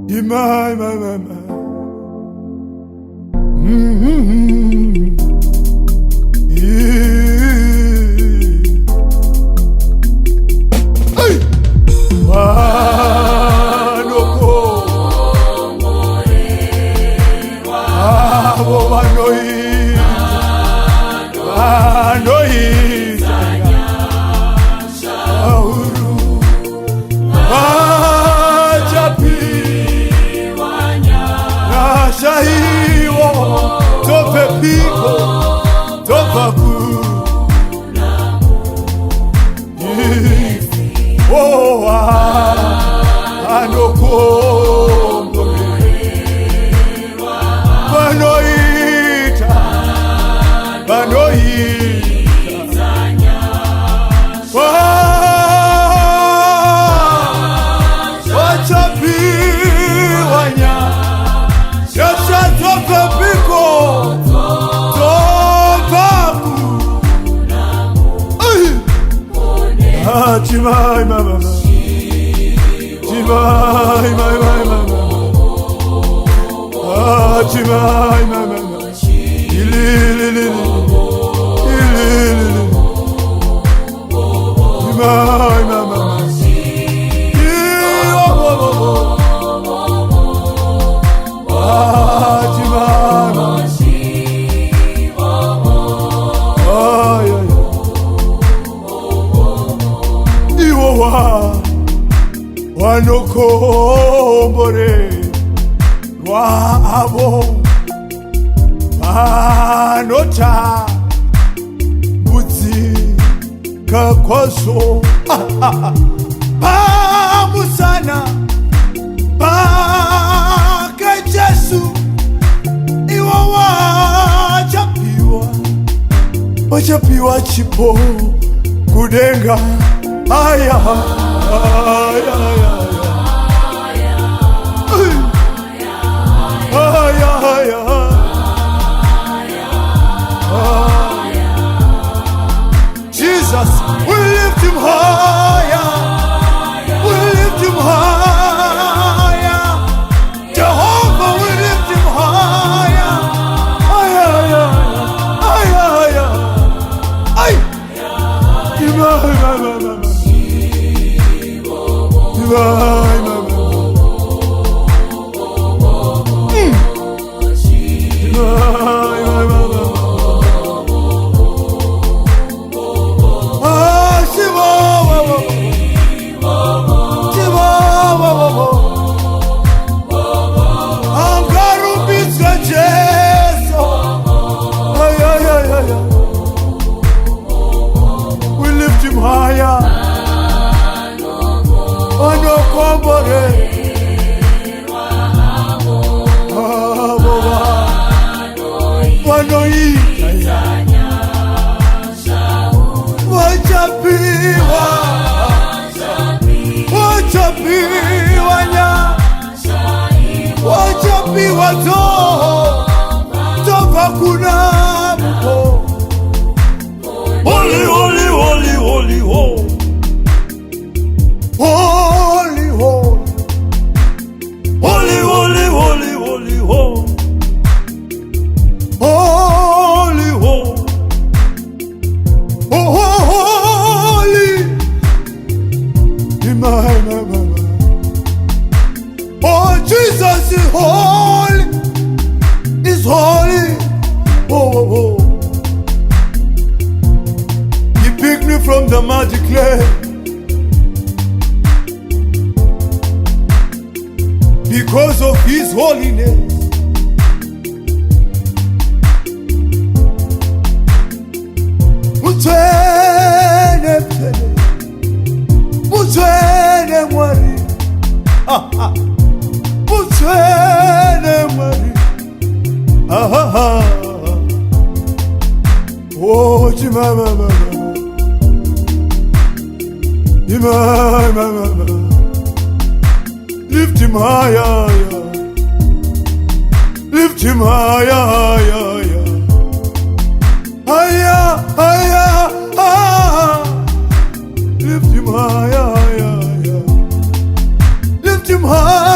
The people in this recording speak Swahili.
My, my, my, my. Hey. Wanoko abo wanoi ahuru wachapi nashahiwo tope piko topaku oh anoko Chimai mama, chimai mama, chimai mama, ililili, chimai mama, wanokombore rwabo vanota budzika kwazvo pamusana pake Jesu iwo wachapiwa chipo kudenga aya Jesus, we lift him higher. We lift him higher. Jehovah, we lift him higher. We lift him higher. Wanokombore wachapiwa toka kuna mko holy holy holy holy holy holy holy holy holy holy holy holy my oh Jesus is holy, is holy. Oh. He picked me from the magic clay because of his holiness. Mutwene mwari oh chimama lift him higher, lift him higher, lift him higher, lift him higher.